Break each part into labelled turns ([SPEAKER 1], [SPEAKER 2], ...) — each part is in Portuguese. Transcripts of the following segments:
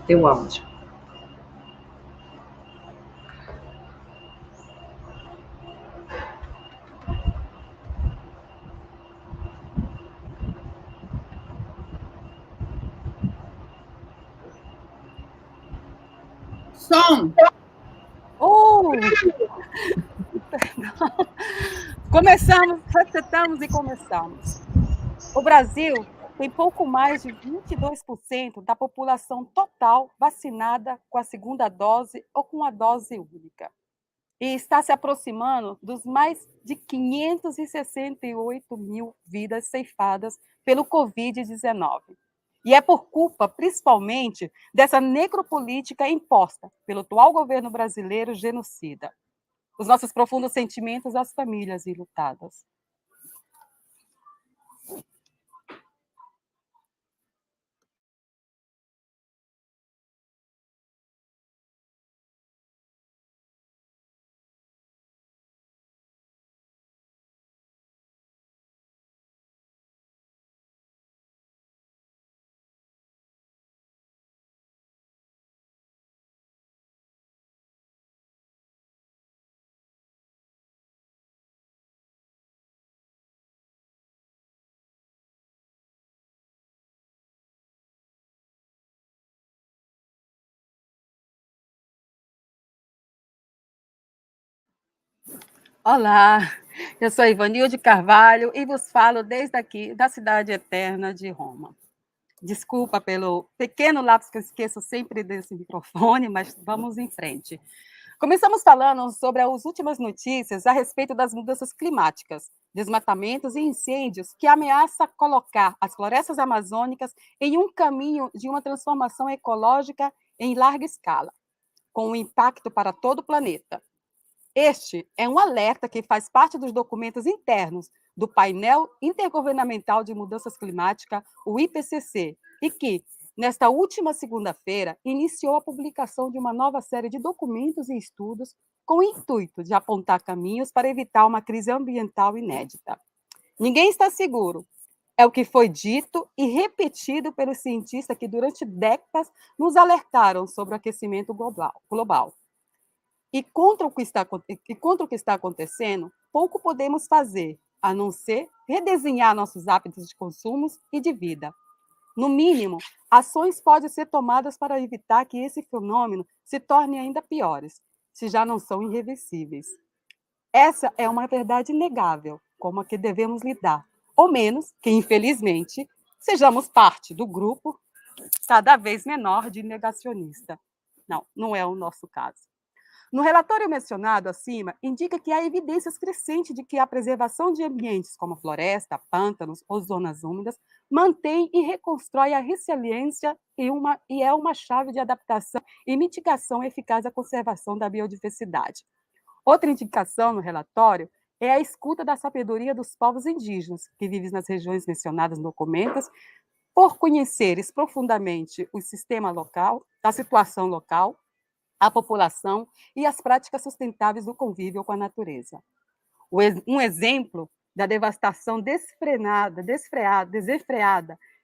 [SPEAKER 1] Tem um áudio.
[SPEAKER 2] Som!
[SPEAKER 3] Começamos, resetamos e começamos. O Brasil tem pouco mais de 22% da população total vacinada com a segunda dose ou com a dose única. E está se aproximando dos mais de 568 mil vidas ceifadas pelo Covid-19. E é por culpa, principalmente, dessa necropolítica imposta pelo atual governo brasileiro genocida. Os nossos profundos sentimentos às famílias enlutadas. Olá, eu sou Ivanilde Carvalho e vos falo desde aqui, da cidade eterna de Roma. Desculpa pelo pequeno lapso que eu esqueço sempre desse microfone, mas vamos em frente. Começamos falando sobre as últimas notícias a respeito das mudanças climáticas, desmatamentos e incêndios que ameaçam colocar as florestas amazônicas em um caminho de uma transformação ecológica em larga escala, com um impacto para todo o planeta. Este é um alerta que faz parte dos documentos internos do Painel Intergovernamental de Mudanças Climáticas, o IPCC, e que, nesta última segunda-feira, iniciou a publicação de uma nova série de documentos e estudos com o intuito de apontar caminhos para evitar uma crise ambiental inédita. Ninguém está seguro. É o que foi dito e repetido pelos cientistas que, durante décadas, nos alertaram sobre o aquecimento global. E contra o que está acontecendo, pouco podemos fazer, a não ser redesenhar nossos hábitos de consumo e de vida. No mínimo, ações podem ser tomadas para evitar que esse fenômeno se torne ainda piores, se já não são irreversíveis. Essa é uma verdade inegável, como a que devemos lidar, ou menos que, infelizmente, sejamos parte do grupo cada vez menor de negacionista. Não, não é o nosso caso. No relatório mencionado acima, indica que há evidências crescentes de que a preservação de ambientes como floresta, pântanos ou zonas úmidas mantém e reconstrói a resiliência e é uma chave de adaptação e mitigação eficaz à conservação da biodiversidade. Outra indicação no relatório é a escuta da sabedoria dos povos indígenas que vivem nas regiões mencionadas no documento, por conheceres profundamente o sistema local, a situação local, a população e as práticas sustentáveis do convívio com a natureza. Um exemplo da devastação desenfreada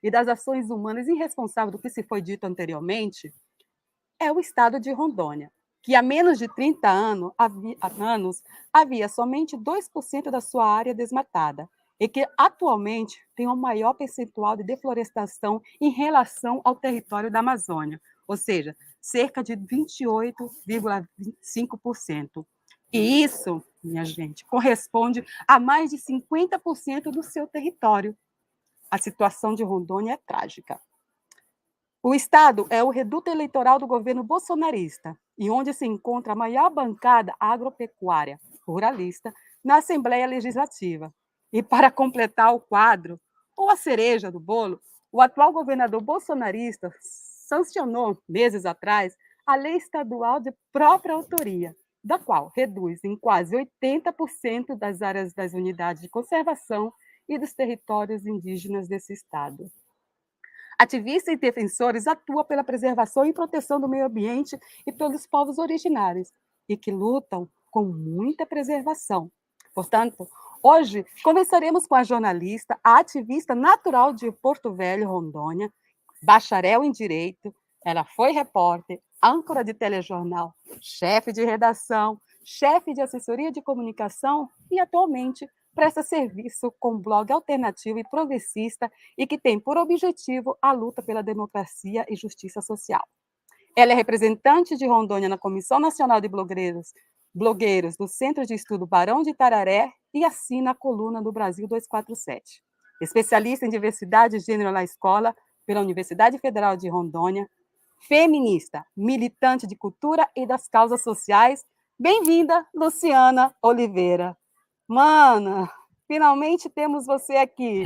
[SPEAKER 3] e das ações humanas irresponsáveis do que se foi dito anteriormente é o estado de Rondônia, que há menos de 30 anos havia somente 2% da sua área desmatada e que atualmente tem o maior percentual de deflorestação em relação ao território da Amazônia, ou seja, cerca de 28,5%. E isso, minha gente, corresponde a mais de 50% do seu território. A situação de Rondônia é trágica. O Estado é o reduto eleitoral do governo bolsonarista e onde se encontra a maior bancada agropecuária ruralista na Assembleia Legislativa. E para completar o quadro, ou a cereja do bolo, o atual governador bolsonarista sancionou, meses atrás, a lei estadual de própria autoria, da qual reduz em quase 80% das áreas das unidades de conservação e dos territórios indígenas desse Estado. Ativistas e defensores atuam pela preservação e proteção do meio ambiente e pelos povos originários, e que lutam com muita preservação. Portanto, hoje conversaremos com a jornalista, a ativista natural de Porto Velho, Rondônia, bacharel em Direito, Ela foi repórter, âncora de telejornal, chefe de redação, chefe de assessoria de comunicação e, atualmente, presta serviço com blog alternativo e progressista e que tem por objetivo a luta pela democracia e justiça social. Ela é representante de Rondônia na Comissão Nacional de Blogueiros do Centro de Estudo Barão de Itararé e assina a coluna do Brasil 247. Especialista em diversidade e gênero na escola pela Universidade Federal de Rondônia, feminista, militante de cultura e das causas sociais. Bem-vinda, Luciana Oliveira. Mana, finalmente temos você aqui.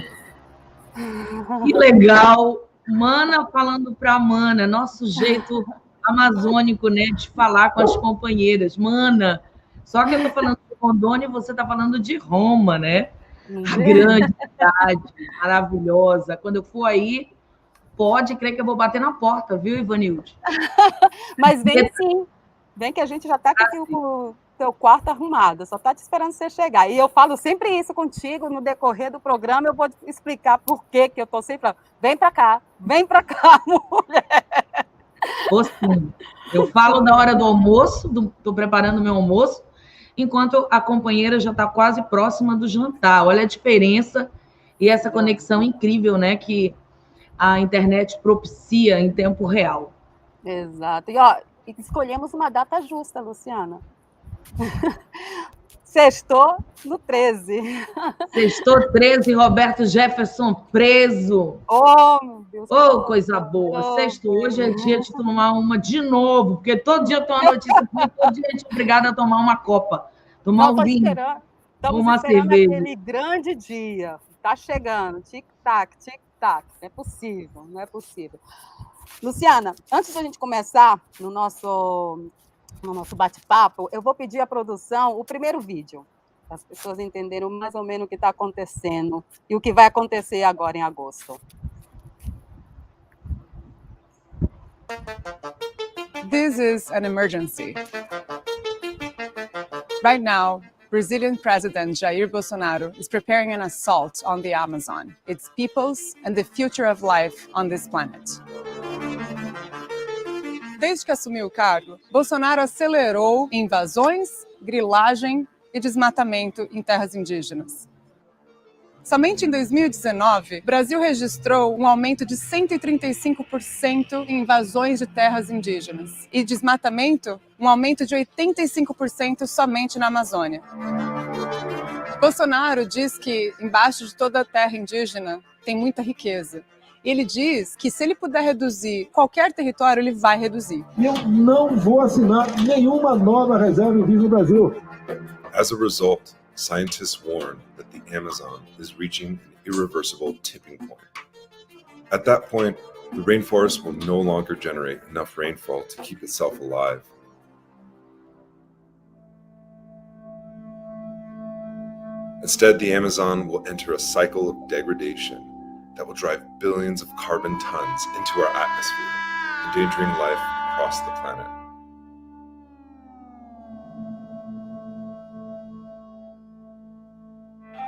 [SPEAKER 1] Que legal! Mana falando para Mana, nosso jeito amazônico, né, de falar com as companheiras. Mana, só que eu estou falando de Rondônia e você está falando de Roma, né? A grande cidade, maravilhosa. Quando eu for aí, pode crer que eu vou bater na porta, viu, Ivanilde?
[SPEAKER 3] Mas vem sim, vem que a gente já está aqui com o teu quarto arrumado, só está te esperando você chegar. E eu falo sempre isso contigo, no decorrer do programa eu vou te explicar por que eu estou sempre falando, vem para cá, mulher.
[SPEAKER 1] Ou sim, eu falo na hora do almoço, estou preparando meu almoço, enquanto a companheira já está quase próxima do jantar. Olha a diferença e essa conexão incrível, né, que a internet propicia em tempo real.
[SPEAKER 3] Exato. E ó, escolhemos uma data justa, Luciana. Sextou no 13.
[SPEAKER 1] Sextou 13, Roberto Jefferson preso.
[SPEAKER 3] Oh, meu Deus.
[SPEAKER 1] Oh, coisa boa. Sexto, hoje é dia de tomar uma de novo, porque todo dia eu tomo uma notícia, todo dia a gente é obrigada a tomar uma copa, tomar um vinho,
[SPEAKER 3] uma cerveja. Aquele grande dia. Tá chegando, tic-tac, tic-tac. É possível, não é possível. Luciana, antes de a gente começar no nosso bate-papo, eu vou pedir à produção o primeiro vídeo, para as pessoas entenderem mais ou menos o que está acontecendo e o que vai acontecer agora em agosto.
[SPEAKER 2] This is an emergency. Right now, Brazilian President Jair Bolsonaro is preparing an assault on the Amazon, its peoples, and the future of life on this planet. Desde que assumiu o cargo, Bolsonaro acelerou invasões, grilagem e desmatamento em terras indígenas. Somente em 2019, o Brasil registrou um aumento de 135% em invasões de terras indígenas e desmatamento, um aumento de 85% somente na Amazônia. Bolsonaro diz que embaixo de toda a terra indígena tem muita riqueza. Ele diz que se ele puder reduzir qualquer território, ele vai reduzir.
[SPEAKER 4] Eu não vou assinar nenhuma nova reserva indígena no Brasil.
[SPEAKER 5] As a result, scientists warn that the Amazon is reaching an irreversible tipping point. At that point, the rainforest will no longer generate enough rainfall to keep itself alive. Instead, the Amazon will enter a cycle of degradation that will drive billions of carbon tons into our atmosphere, endangering life across the planet.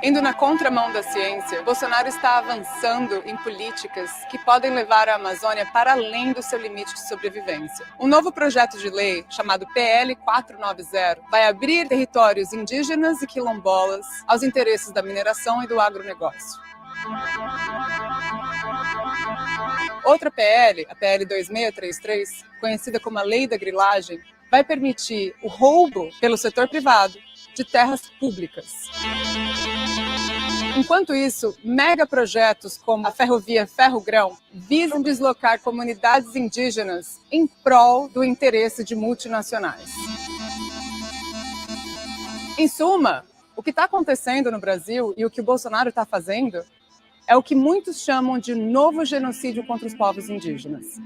[SPEAKER 2] Indo na contramão da ciência, Bolsonaro está avançando em políticas que podem levar a Amazônia para além do seu limite de sobrevivência. Um novo projeto de lei, chamado PL 490, vai abrir territórios indígenas e quilombolas aos interesses da mineração e do agronegócio. Outra PL, a PL 2633, conhecida como a Lei da Grilagem, vai permitir o roubo pelo setor privado de terras públicas. Enquanto isso, megaprojetos como a ferrovia Ferrogrão visam deslocar comunidades indígenas em prol do interesse de multinacionais. Em suma, o que está acontecendo no Brasil e o que o Bolsonaro está fazendo é o que muitos chamam de novo genocídio contra os povos indígenas.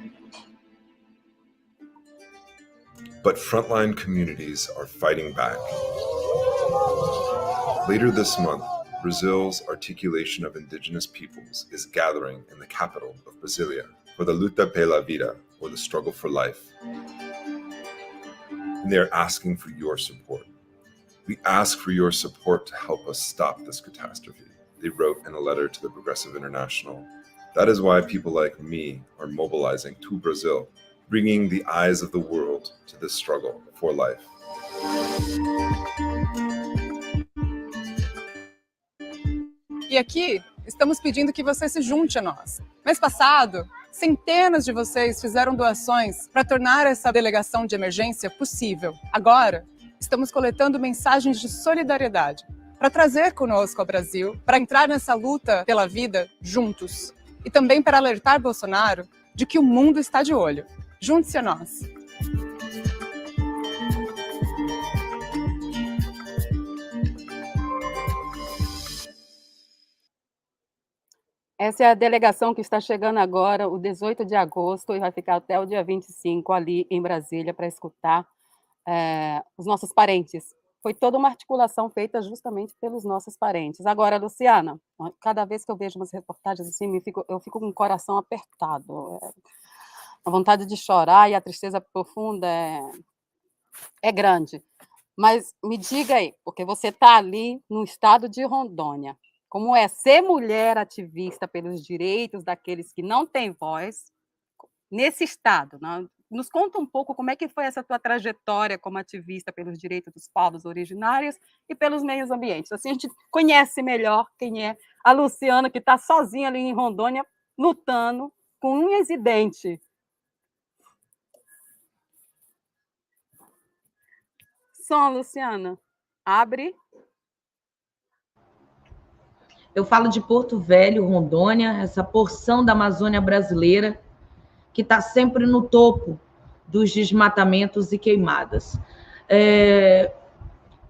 [SPEAKER 5] But frontline communities are fighting back. Later this month, Brazil's articulation of indigenous peoples is gathering in the capital of Brasilia for the Luta pela Vida, or the struggle for life. And they are asking for your support. We ask for your support to help us stop this catastrophe, they wrote in a letter to the Progressive International. That is why people like me are mobilizing to Brazil bringing the eyes of the world to this struggle for life.
[SPEAKER 2] E aqui, estamos pedindo que você se junte a nós. Mês passado, centenas de vocês fizeram doações para tornar essa delegação de emergência possível. Agora, estamos coletando mensagens de solidariedade para trazer conosco ao Brasil, para entrar nessa luta pela vida juntos. E também para alertar Bolsonaro de que o mundo está de olho. Junte-se a nós.
[SPEAKER 3] Essa é a delegação que está chegando agora, o 18 de agosto, e vai ficar até o dia 25 ali em Brasília para escutar os nossos parentes. Foi toda uma articulação feita justamente pelos nossos parentes. Agora, Luciana, cada vez que eu vejo umas reportagens assim, eu fico com o coração apertado. A vontade de chorar e a tristeza profunda é grande. Mas me diga aí, porque você está ali no estado de Rondônia, como é ser mulher ativista pelos direitos daqueles que não têm voz nesse estado, né? Nos conta um pouco como é que foi essa tua trajetória como ativista pelos direitos dos povos originários e pelos meios ambientes. Assim a gente conhece melhor quem é a Luciana, que está sozinha ali em Rondônia, lutando com unhas e dentes. Som, Luciana. Abre.
[SPEAKER 1] Eu falo de Porto Velho, Rondônia, essa porção da Amazônia brasileira que está sempre no topo dos desmatamentos e queimadas.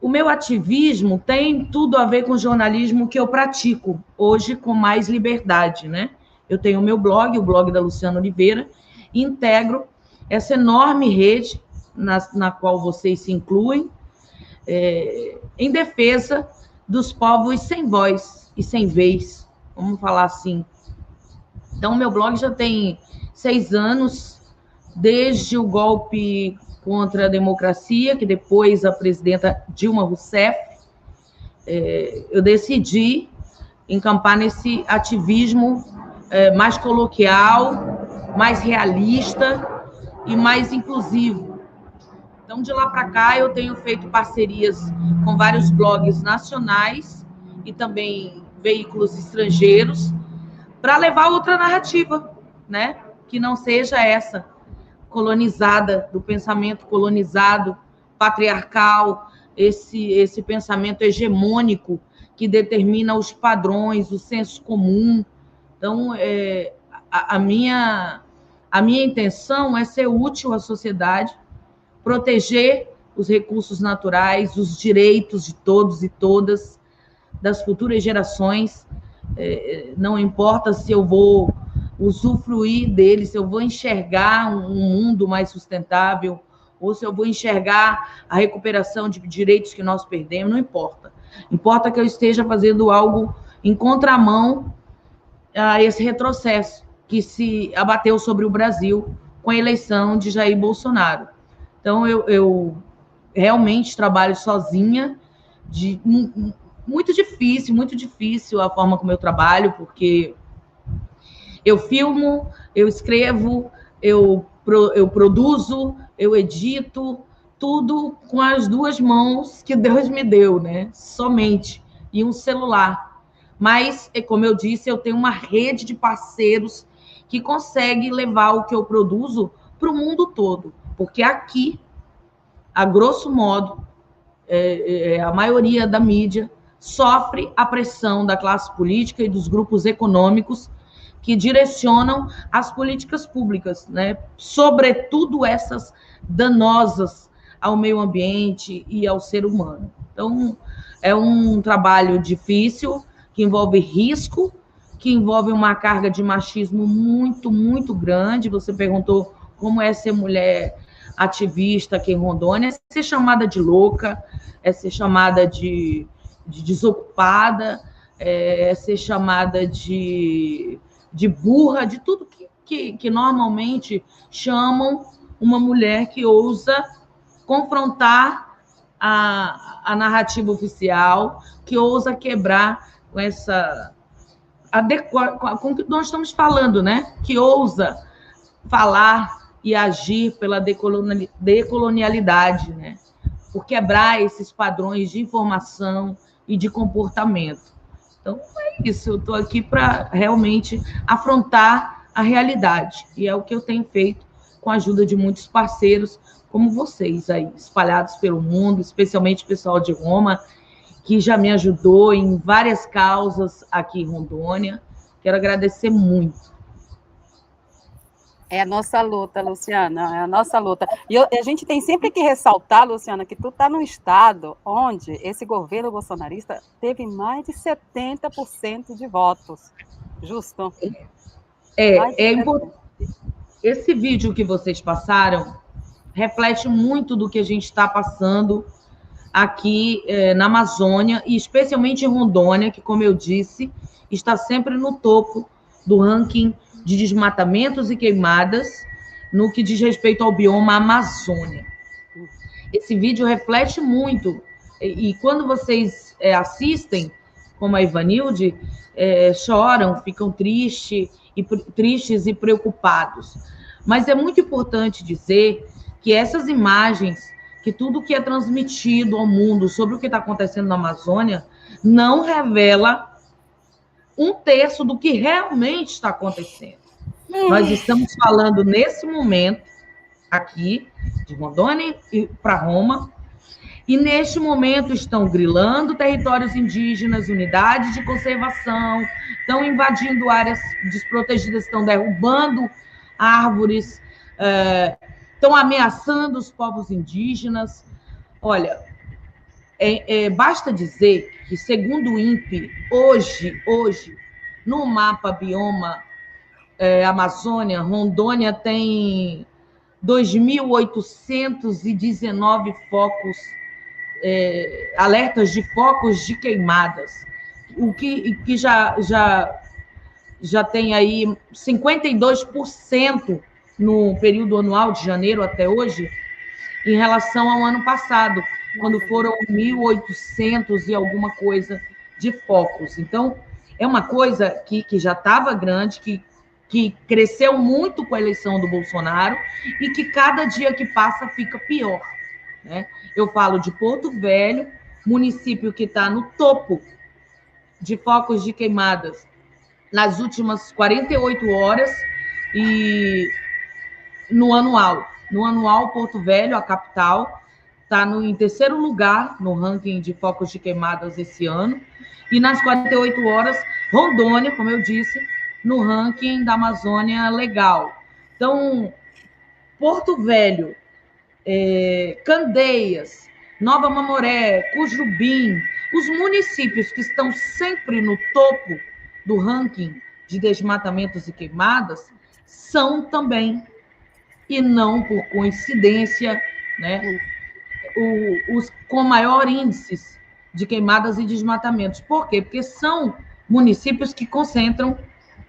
[SPEAKER 1] O meu ativismo tem tudo a ver com o jornalismo que eu pratico hoje com mais liberdade, né? Eu tenho o meu blog, o blog da Luciana Oliveira, e integro essa enorme rede na qual vocês se incluem, em defesa dos povos sem voz e sem vez, vamos falar assim. Então, meu blog já tem 6 anos, desde o golpe contra a democracia, que depois a presidenta Dilma Rousseff, eu decidi encampar nesse ativismo mais coloquial, mais realista e mais inclusivo. Então, de lá para cá, eu tenho feito parcerias com vários blogs nacionais e também veículos estrangeiros para levar outra narrativa, né? Que não seja essa colonizada, do pensamento colonizado, patriarcal, esse pensamento hegemônico que determina os padrões, o senso comum. Então, a minha intenção é ser útil à sociedade, proteger os recursos naturais, os direitos de todos e todas, das futuras gerações. Não importa se eu vou usufruir dele, se eu vou enxergar um mundo mais sustentável, ou se eu vou enxergar a recuperação de direitos que nós perdemos, não importa. Importa que eu esteja fazendo algo em contramão a esse retrocesso que se abateu sobre o Brasil com a eleição de Jair Bolsonaro. Então, eu realmente trabalho sozinha, muito difícil a forma como eu trabalho, porque eu filmo, eu escrevo, eu produzo, eu edito, tudo com as 2 mãos que Deus me deu, né? Somente, e um celular. Mas, como eu disse, eu tenho uma rede de parceiros que consegue levar o que eu produzo para o mundo todo, porque aqui, a grosso modo, a maioria da mídia sofre a pressão da classe política e dos grupos econômicos que direcionam as políticas públicas, né? Sobretudo essas danosas ao meio ambiente e ao ser humano. Então, é um trabalho difícil, que envolve risco, que envolve uma carga de machismo muito, muito grande. Você perguntou como é ser mulher ativista aqui em Rondônia, é ser chamada de louca, é ser chamada de desocupada, é ser chamada de burra, de tudo que normalmente chamam uma mulher que ousa confrontar a narrativa oficial, que ousa quebrar com com o que nós estamos falando, né? Que ousa falar e agir pela decolonialidade, né? Por quebrar esses padrões de informação e de comportamento. Então, é isso, eu estou aqui para realmente afrontar a realidade, e é o que eu tenho feito com a ajuda de muitos parceiros, como vocês aí, espalhados pelo mundo, especialmente o pessoal de Roma, que já me ajudou em várias causas aqui em Rondônia. Quero agradecer muito.
[SPEAKER 3] É a nossa luta, Luciana, é a nossa luta. E a gente tem sempre que ressaltar, Luciana, que tu está num estado onde esse governo bolsonarista teve mais de 70% de votos. Justo?
[SPEAKER 1] É importante. Esse vídeo que vocês passaram reflete muito do que a gente está passando aqui na Amazônia, e especialmente em Rondônia, que, como eu disse, está sempre no topo do ranking de desmatamentos e queimadas no que diz respeito ao bioma Amazônia. Esse vídeo reflete muito, e quando vocês assistem, como a Ivanilde, choram, ficam tristes e preocupados. Mas é muito importante dizer que essas imagens, que tudo que é transmitido ao mundo sobre o que está acontecendo na Amazônia, não revela 1/3 do que realmente está acontecendo. Nós estamos falando, nesse momento, aqui, de Rondônia e para Roma, e neste momento estão grilando territórios indígenas, unidades de conservação, estão invadindo áreas desprotegidas, estão derrubando árvores, estão ameaçando os povos indígenas. Olha, basta dizer que, segundo o INPE, hoje no mapa bioma Amazônia, Rondônia tem 2.819 focos, alertas de focos de queimadas, o que já tem aí 52% no período anual de janeiro até hoje, em relação ao ano passado, quando foram 1.800 e alguma coisa de focos. Então, é uma coisa que já estava grande, que cresceu muito com a eleição do Bolsonaro e que cada dia que passa fica pior, né? Eu falo de Porto Velho, município que está no topo de focos de queimadas nas últimas 48 horas, e no anual, Porto Velho, a capital, está em 3º lugar no ranking de focos de queimadas esse ano, e nas 48 horas, Rondônia, como eu disse, no ranking da Amazônia Legal. Então, Porto Velho, Candeias, Nova Mamoré, Cujubim, os municípios que estão sempre no topo do ranking de desmatamentos e queimadas, são também, e não por coincidência, né, os com maior índices de queimadas e desmatamentos. Por quê? Porque são municípios que concentram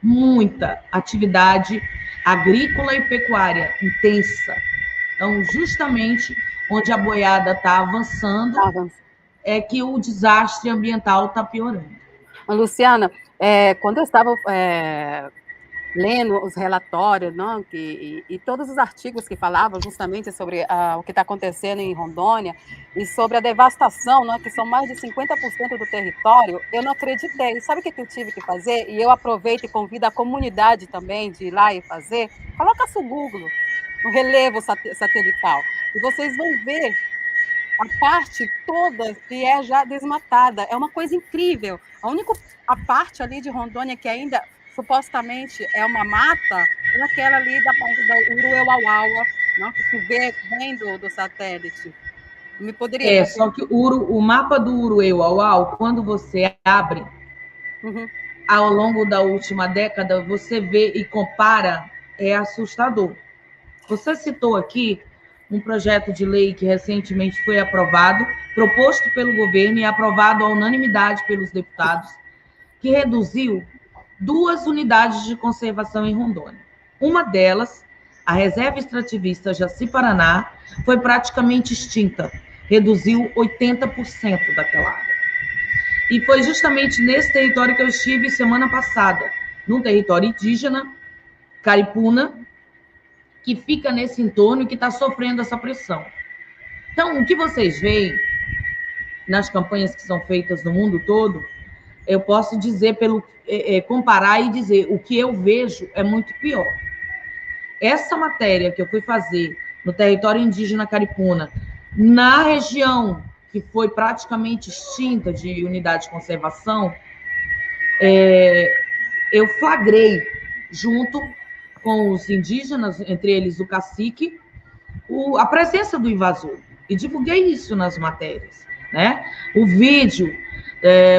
[SPEAKER 1] muita atividade agrícola e pecuária intensa. Então, justamente onde a boiada está avançando, é que o desastre ambiental está piorando.
[SPEAKER 3] Luciana, quando eu estava lendo os relatórios, não, e todos os artigos que falavam justamente sobre o que está acontecendo em Rondônia e sobre a devastação, não, que são mais de 50% do território, eu não acreditei. Sabe o que eu tive que fazer? E eu aproveito e convido a comunidade também de ir lá e fazer. Coloca-se o Google, no relevo satelital, e vocês vão ver a parte toda que é já desmatada. É uma coisa incrível. A parte ali de Rondônia que ainda supostamente é uma mata, é aquela ali da parte da Uruauauá, que tu vê vem do satélite. Me poderia...
[SPEAKER 1] Só que o mapa do Uruauauá, quando você abre, ao longo da última década, você vê e compara, é assustador. Você citou aqui um projeto de lei que recentemente foi aprovado, proposto pelo governo e aprovado à unanimidade pelos deputados, que reduziu 2 unidades de conservação em Rondônia. Uma delas, a Reserva Extrativista Jaci-Paraná, foi praticamente extinta, reduziu 80% daquela área. E foi justamente nesse território que eu estive semana passada, num território indígena, Caripuna, que fica nesse entorno e que está sofrendo essa pressão. Então, o que vocês veem nas campanhas que são feitas no mundo todo, eu posso dizer, comparar e dizer, o que eu vejo é muito pior. Essa matéria que eu fui fazer no território indígena Caripuna, na região que foi praticamente extinta de unidade de conservação, eu flagrei, junto com os indígenas, entre eles o cacique, a presença do invasor. E divulguei isso nas matérias, né? O vídeo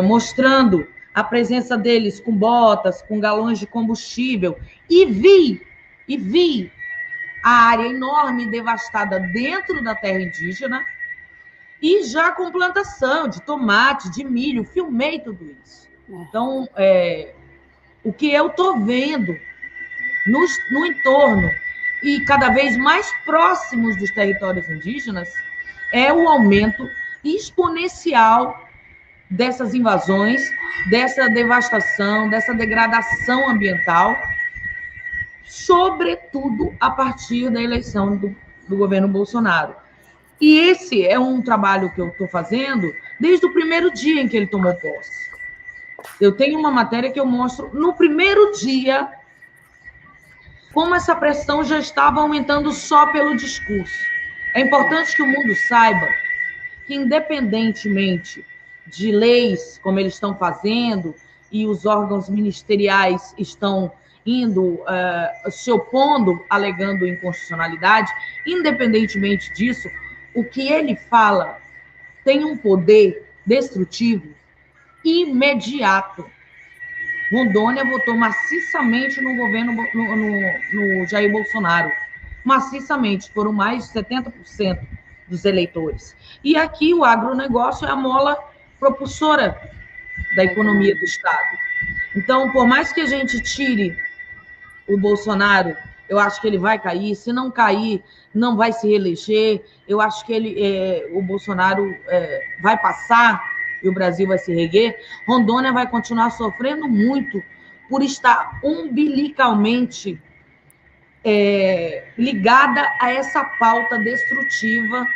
[SPEAKER 1] mostrando a presença deles com botas, com galões de combustível, e vi a área enorme devastada dentro da terra indígena, e já com plantação de tomate, de milho, filmei tudo isso. Então, o que eu estou vendo no entorno e cada vez mais próximos dos territórios indígenas é o aumento exponencial dessas invasões, dessa devastação, dessa degradação ambiental, sobretudo a partir da eleição do governo Bolsonaro. E esse é um trabalho que eu estou fazendo desde o primeiro dia em que ele tomou posse. Eu tenho uma matéria que eu mostro no primeiro dia como essa pressão já estava aumentando só pelo discurso. É importante que o mundo saiba que, independentemente de leis, como eles estão fazendo, e os órgãos ministeriais estão indo, se opondo, alegando inconstitucionalidade, independentemente disso, o que ele fala tem um poder destrutivo imediato. Rondônia votou maciçamente no governo, no Jair Bolsonaro. Maciçamente, foram mais de 70% dos eleitores. E aqui o agronegócio é a mola propulsora da economia do Estado. Então, por mais que a gente tire o Bolsonaro, eu acho que ele vai cair. Se não cair, não vai se reeleger. Eu acho que o Bolsonaro vai passar e o Brasil vai se reerguer. Rondônia vai continuar sofrendo muito por estar umbilicalmente ligada a essa pauta destrutiva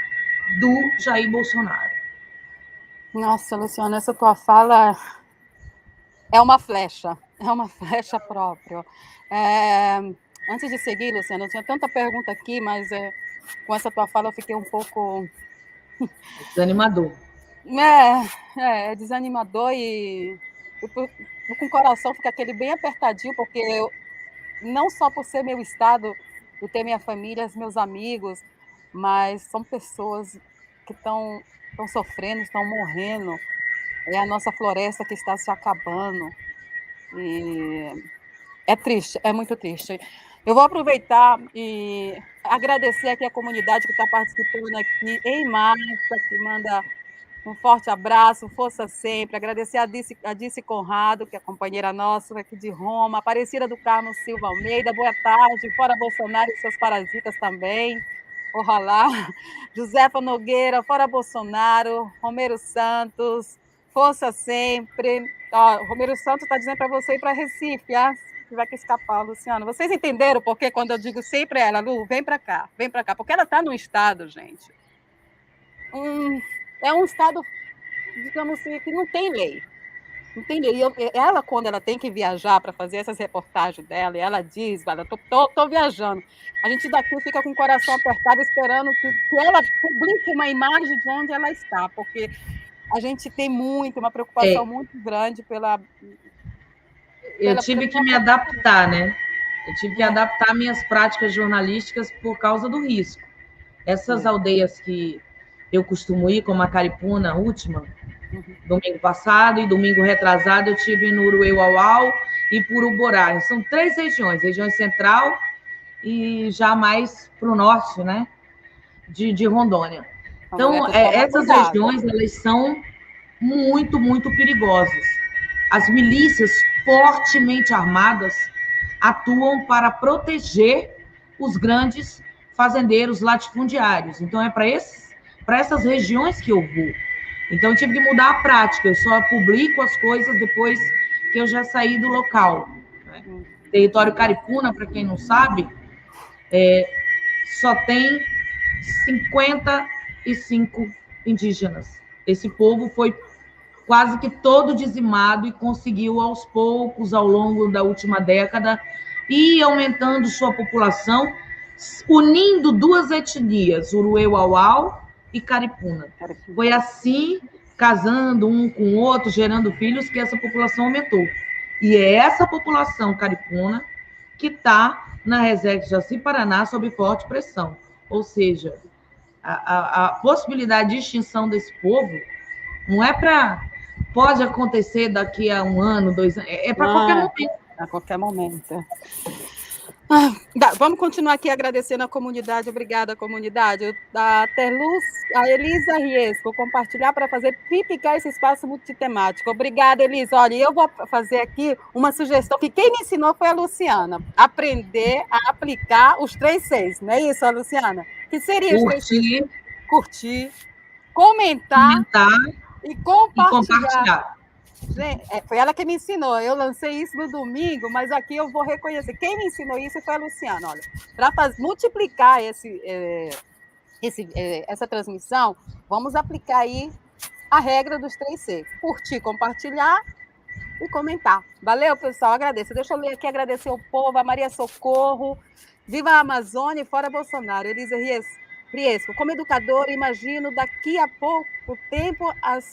[SPEAKER 1] do Jair Bolsonaro.
[SPEAKER 3] Nossa, Luciana, essa tua fala é uma flecha própria. Antes de seguir, Luciana, eu tinha tanta pergunta aqui, mas com essa tua fala eu fiquei um pouco...
[SPEAKER 1] Desanimador.
[SPEAKER 3] É desanimador e com o coração fica aquele bem apertadinho, porque não só por ser meu estado, eu ter minha família, meus amigos, mas são pessoas que estão sofrendo, estão morrendo. É a nossa floresta que está se acabando. E é triste, é muito triste. Eu vou aproveitar e agradecer aqui a comunidade que está participando aqui, em massa, que manda um forte abraço, força sempre. Agradecer a Dice Conrado, que é companheira nossa aqui de Roma, Aparecida do Carmo Silva Almeida, boa tarde, fora Bolsonaro e seus parasitas também. Ojalá. Josefa Nogueira, fora Bolsonaro, Romero Santos, força sempre. Romero Santos está dizendo para você ir para Recife, que vai escapar, Luciano. Vocês entenderam por que quando eu digo sempre ela, Lu, vem para cá, porque ela está num estado, gente. É um estado, digamos assim, que não tem lei. Não tem lei. Ela, quando ela tem que viajar para fazer essas reportagens dela, e ela diz, olha, tô viajando. A gente daqui fica com o coração apertado, esperando que ela publique uma imagem de onde ela está, porque a gente tem uma preocupação muito grande
[SPEAKER 1] Eu tive que me adaptar, né? Eu tive que adaptar minhas práticas jornalísticas por causa do risco. Essas aldeias que eu costumo ir, como a Caripuna, última, domingo passado, e domingo retrasado eu tive no Uruê-Uauau e Puruborá. São 3 regiões, região central e já mais para o norte, né? De Rondônia. Então, essas regiões, elas são muito, muito perigosas. As milícias fortemente armadas atuam para proteger os grandes fazendeiros latifundiários. Então, é para essas regiões que eu vou. Então, eu tive que mudar a prática. Eu só publico as coisas depois que eu já saí do local. Território Caripuna, para quem não sabe, só tem 55 indígenas. Esse povo foi quase que todo dizimado e conseguiu, aos poucos, ao longo da última década, ir aumentando sua população, unindo duas etnias, Uruê-Uauau e Caripuna. Foi assim, casando um com o outro, gerando filhos, que essa população aumentou. E é essa população caripuna que está na reserva de Jaci-Paraná sob forte pressão. Ou seja, a possibilidade de extinção desse povo não é para... Pode acontecer daqui a 1 ano, 2 anos, é para qualquer momento.
[SPEAKER 3] A qualquer momento. Vamos continuar aqui agradecendo a comunidade. Obrigada, comunidade. A Terluz, a Elisa Riesco, compartilhar para fazer pipicar esse espaço multitemático. Obrigada, Elisa. Olha, eu vou fazer aqui uma sugestão, que quem me ensinou foi a Luciana. Aprender a aplicar os 3 Cs. Não é isso, Luciana? Que seria os 3 Cs? Curtir, comentar e compartilhar. Gente, foi ela que me ensinou. Eu lancei isso no domingo, mas aqui eu vou reconhecer. Quem me ensinou isso foi a Luciana. Olha, para multiplicar essa transmissão, vamos aplicar aí a regra dos 3 C. Curtir, compartilhar e comentar. Valeu, pessoal. Agradeço. Deixa eu ler aqui, agradecer o povo, a Maria Socorro. Viva a Amazônia e fora Bolsonaro. Elisa Riesco, como educadora, imagino daqui a pouco tempo as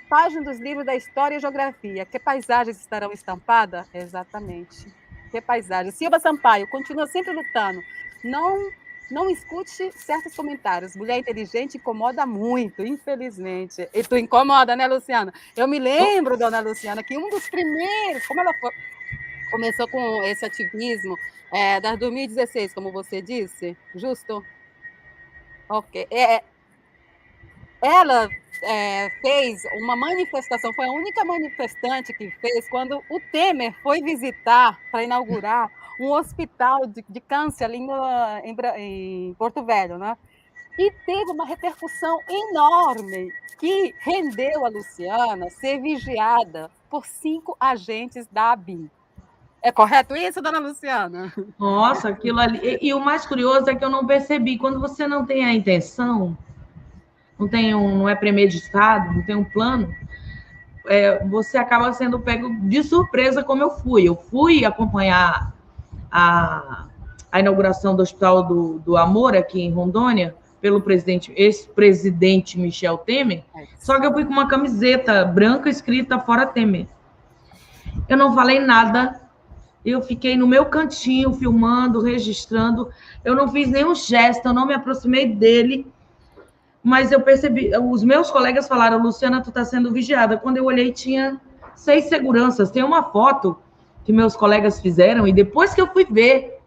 [SPEAKER 3] páginas dos livros da história e geografia. Que paisagens estarão estampadas? Exatamente. Que paisagens. Silva Sampaio, continua sempre lutando. Não escute certos comentários. Mulher inteligente incomoda muito, infelizmente. E tu incomoda, né, Luciana? Eu me lembro, dona Luciana, que um dos primeiros, como ela começou com esse ativismo, das 2016, como você disse, justo? Ok. Ela fez uma manifestação, foi a única manifestante que fez quando o Temer foi visitar para inaugurar um hospital de câncer ali em Porto Velho, né? E teve uma repercussão enorme que rendeu a Luciana ser vigiada por 5 agentes da ABIN. É correto isso, dona Luciana?
[SPEAKER 1] Nossa, aquilo ali... E o mais curioso é que eu não percebi. Quando você não tem a intenção, não é premeditado, não tem um plano, você acaba sendo pego de surpresa, como eu fui. Eu fui acompanhar a inauguração do Hospital do Amor, aqui em Rondônia, pelo ex-presidente Michel Temer, só que eu fui com uma camiseta branca escrita Fora Temer. Eu não falei nada, eu fiquei no meu cantinho, filmando, registrando, eu não fiz nenhum gesto, eu não me aproximei dele, mas eu percebi, os meus colegas falaram, Luciana, tu está sendo vigiada. Quando eu olhei, tinha 6 seguranças. Tem uma foto que meus colegas fizeram, e depois que eu fui ver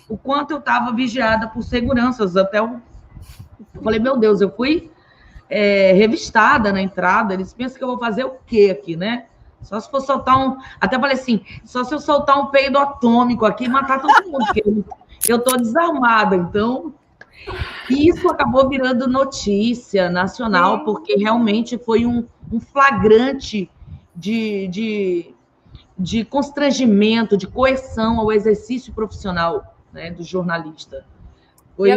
[SPEAKER 1] o quanto eu estava vigiada por seguranças, eu falei, meu Deus, eu fui revistada na entrada, eles pensam que eu vou fazer o quê aqui, né? Só se for soltar até falei assim, só se eu soltar um peido atômico aqui e matar todo mundo, porque eu estou desarmada, então... E isso acabou virando notícia nacional, porque realmente foi um flagrante de constrangimento, de coerção ao exercício profissional, né, do jornalista.
[SPEAKER 3] Foi a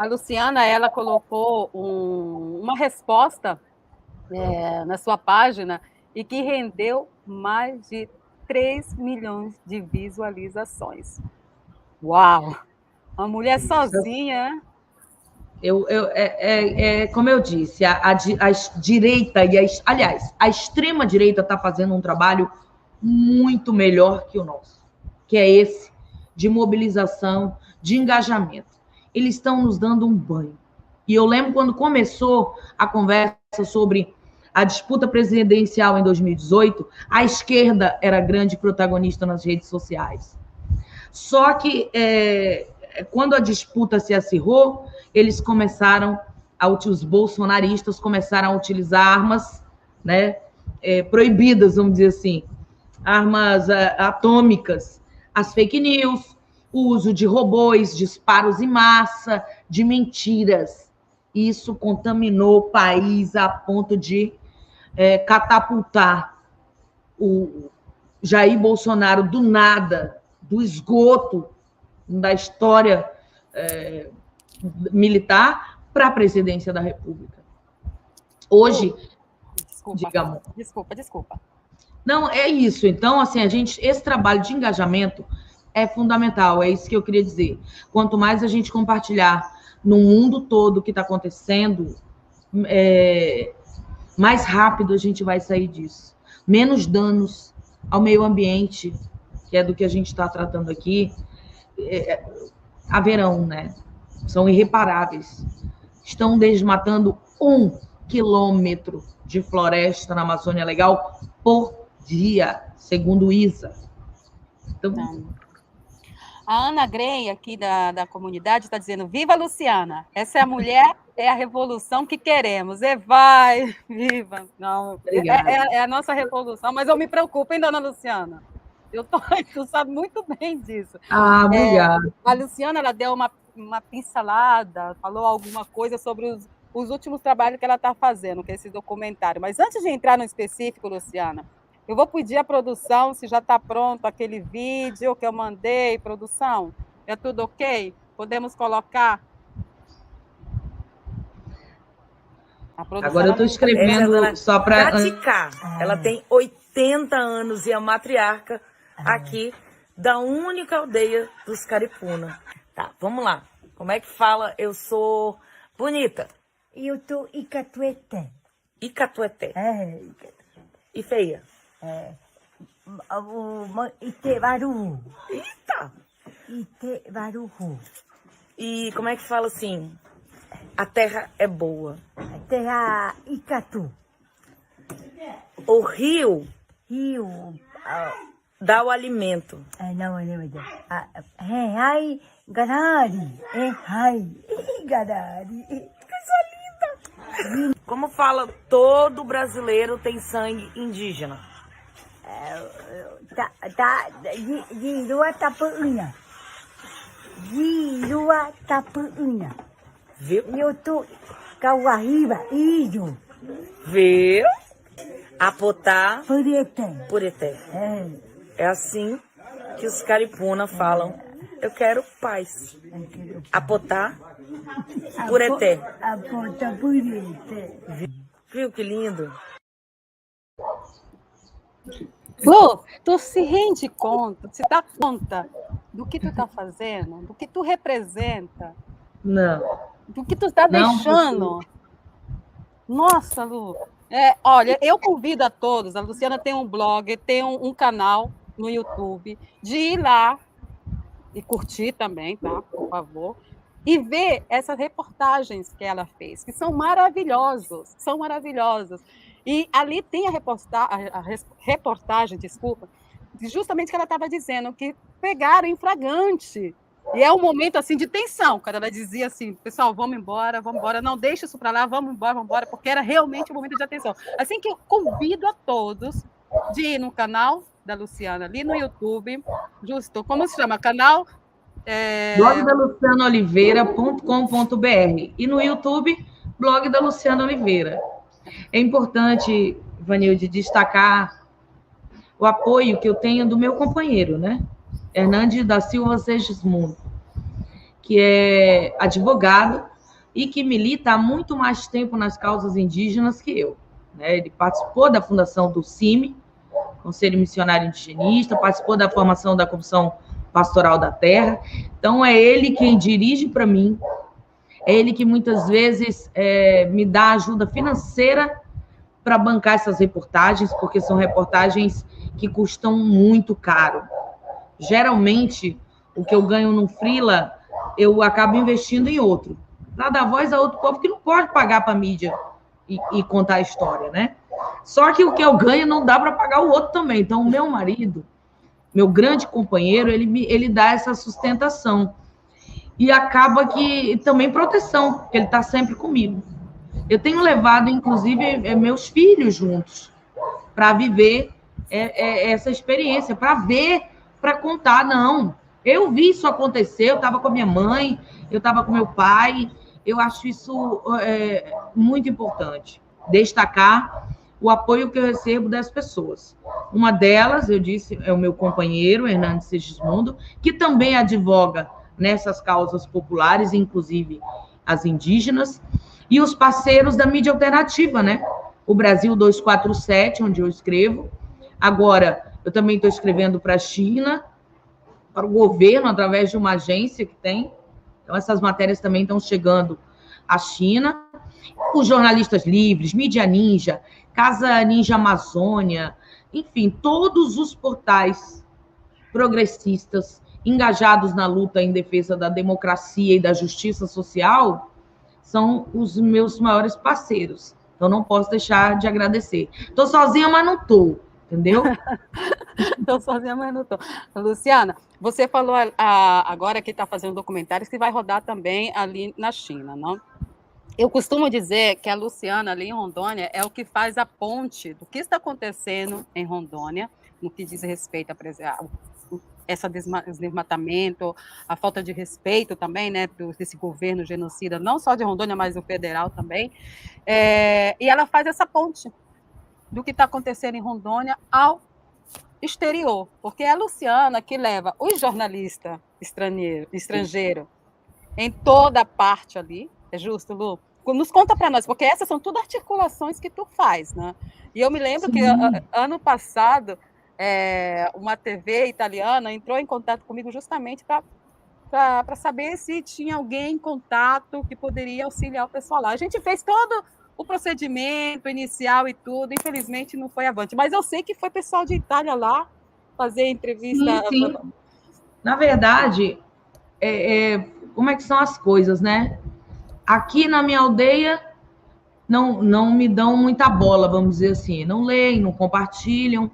[SPEAKER 3] Luciana, ela colocou uma resposta na sua página e que rendeu mais de 3 milhões de visualizações. Uau! Uma mulher sozinha.
[SPEAKER 1] Como eu disse, a direita, aliás, a extrema-direita está fazendo um trabalho muito melhor que o nosso, que é esse de mobilização, de engajamento. Eles estão nos dando um banho. E eu lembro quando começou a conversa sobre a disputa presidencial em 2018, a esquerda era grande protagonista nas redes sociais. Só que quando a disputa se acirrou, os bolsonaristas começaram a utilizar armas, né, proibidas, vamos dizer assim, armas atômicas, as fake news, o uso de robôs, disparos em massa, de mentiras. Isso contaminou o país a ponto de catapultar o Jair Bolsonaro do nada, do esgoto, da história militar para a presidência da República. Hoje, digamos...
[SPEAKER 3] Desculpa.
[SPEAKER 1] Não, é isso. Então, assim, esse trabalho de engajamento é fundamental, é isso que eu queria dizer. Quanto mais a gente compartilhar no mundo todo o que está acontecendo, mais rápido a gente vai sair disso. Menos danos ao meio ambiente, que é do que a gente está tratando aqui, haverão, né? São irreparáveis. Estão desmatando 1 quilômetro de floresta na Amazônia Legal por dia, segundo o ISA. Então...
[SPEAKER 3] A Ana Grey, aqui da comunidade, está dizendo: viva Luciana! Essa é a mulher, é a revolução que queremos. E vai, viva! Não, é a nossa revolução, mas eu me preocupo, hein, dona Luciana? Tu sabe muito bem disso.
[SPEAKER 1] Ah, obrigada.
[SPEAKER 3] A Luciana, ela deu uma pincelada, falou alguma coisa sobre os últimos trabalhos que ela está fazendo, que é esse documentário. Mas antes de entrar no específico, Luciana, eu vou pedir à produção se já está pronto aquele vídeo que eu mandei, produção. É tudo ok? Podemos colocar?
[SPEAKER 1] Agora eu estou escrevendo só para...
[SPEAKER 6] Praticar. Ela tem 80 anos e é matriarca aqui da única aldeia dos Caripuna. Tá, vamos lá. Como é que fala? Eu sou bonita.
[SPEAKER 7] Eu tô Icatueté.
[SPEAKER 6] Icatueté. E feia?
[SPEAKER 7] Itevaru.
[SPEAKER 6] Eita!
[SPEAKER 7] Itevaruhu.
[SPEAKER 6] E como é que fala assim? A terra é boa.
[SPEAKER 7] A terra Icatu.
[SPEAKER 6] O rio dá o alimento.
[SPEAKER 7] Não, ai, Garari. Ai, Garari.
[SPEAKER 6] Coisa linda! Como fala, todo brasileiro tem sangue indígena.
[SPEAKER 7] Girua tapuinha. Girua tapuinha.
[SPEAKER 6] Viu?
[SPEAKER 7] Eu tô Cauaíba, Ijo.
[SPEAKER 6] Viu? Apotá.
[SPEAKER 7] Pureté.
[SPEAKER 6] É assim que os Caripuna falam. Eu quero paz. Apotá. Pureté.
[SPEAKER 7] Apotá, Pureté.
[SPEAKER 6] Viu que lindo?
[SPEAKER 3] Lu, tu se rende conta, se dá conta do que tu tá fazendo, do que tu representa?
[SPEAKER 1] Não.
[SPEAKER 3] Do que tu tá deixando? Nossa, Lu. Olha, eu convido a todos, a Luciana tem um blog, tem um canal no YouTube, de ir lá e curtir também, tá? Por favor. E ver essas reportagens que ela fez, que são maravilhosos, são maravilhosas. E ali tem a reportagem, desculpa, justamente que ela estava dizendo, que pegaram em flagrante. E é um momento assim de tensão, quando ela dizia assim: pessoal, vamos embora, não deixa isso para lá, vamos embora, porque era realmente um momento de atenção. Assim que eu convido a todos de ir no canal da Luciana, ali no YouTube, justo, como se chama? Canal...
[SPEAKER 1] blog da lucianaoliveira.com.br e no YouTube, blog da Luciana Oliveira. É importante, Vanilde, destacar o apoio que eu tenho do meu companheiro, né? Hernandes da Silva Segismundo, que é advogado e que milita há muito mais tempo nas causas indígenas que eu, né? Ele participou da fundação do CIMI, Conselho Missionário Indigenista, participou da formação da Comissão Pastoral da Terra. Então, é ele quem dirige para mim, é ele que muitas vezes me dá ajuda financeira para bancar essas reportagens, porque são reportagens que custam muito caro. Geralmente, o que eu ganho no freela, eu acabo investindo em outro, para dar voz a outro povo que não pode pagar para a mídia e contar a história, né? Só que o que eu ganho não dá para pagar o outro também. Então, o meu marido, meu grande companheiro, ele dá essa sustentação. E acaba que também proteção, porque ele está sempre comigo. Eu tenho levado, inclusive, meus filhos juntos para viver essa experiência, para ver, para contar. Não, eu vi isso acontecer, eu estava com a minha mãe, eu estava com meu pai. Eu acho isso muito importante, destacar o apoio que eu recebo das pessoas. Uma delas, eu disse, é o meu companheiro, Hernandes Segismundo, que também advoga nessas causas populares, inclusive as indígenas, e os parceiros da mídia alternativa, né? O Brasil 247, onde eu escrevo. Agora, eu também estou escrevendo para a China, para o governo, através de uma agência que tem. Então, essas matérias também estão chegando à China. Os jornalistas livres, Mídia Ninja, Casa Ninja Amazônia, enfim, todos os portais progressistas engajados na luta em defesa da democracia e da justiça social são os meus maiores parceiros. Então, não posso deixar de agradecer. Estou sozinha, mas não estou, entendeu?
[SPEAKER 3] Estou sozinha, mas não estou. Luciana, você falou agora que está fazendo documentários que vai rodar também ali na China, não? Eu costumo dizer que a Luciana, ali em Rondônia, é o que faz a ponte do que está acontecendo em Rondônia, no que diz respeito a esse desmatamento, a falta de respeito também, né, desse governo genocida, não só de Rondônia, mas do federal também. E ela faz essa ponte do que está acontecendo em Rondônia ao exterior, porque é a Luciana que leva os jornalistas estrangeiros em toda a parte ali. É justo, Lu? Nos conta para nós, porque essas são tudo articulações que tu faz, né? E eu me lembro que ano passado uma TV italiana entrou em contato comigo justamente para saber se tinha alguém em contato que poderia auxiliar o pessoal lá. A gente fez todo o procedimento inicial e tudo, infelizmente não foi avante, mas eu sei que foi pessoal de Itália lá fazer entrevista.
[SPEAKER 1] Sim. Na verdade, como é que são as coisas, né? Aqui na minha aldeia não me dão muita bola, vamos dizer assim, não leem, não compartilham,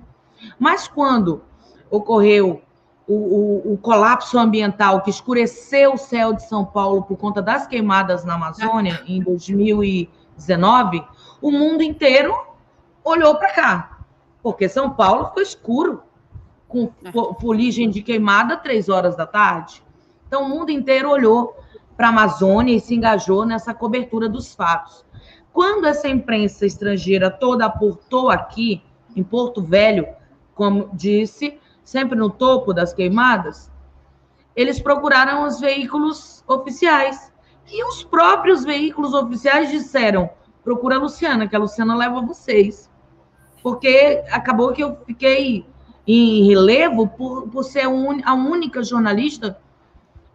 [SPEAKER 1] mas quando ocorreu o colapso ambiental que escureceu o céu de São Paulo por conta das queimadas na Amazônia em 2019, o mundo inteiro olhou para cá, porque São Paulo ficou escuro, com fuligem de queimada 3 horas da tarde. Então, o mundo inteiro olhou para a Amazônia e se engajou nessa cobertura dos fatos. Quando essa imprensa estrangeira toda aportou aqui, em Porto Velho, como disse, sempre no topo das queimadas, eles procuraram os veículos oficiais. E os próprios veículos oficiais disseram, procura a Luciana, que a Luciana leva vocês. Porque acabou que eu fiquei em relevo por ser a única jornalista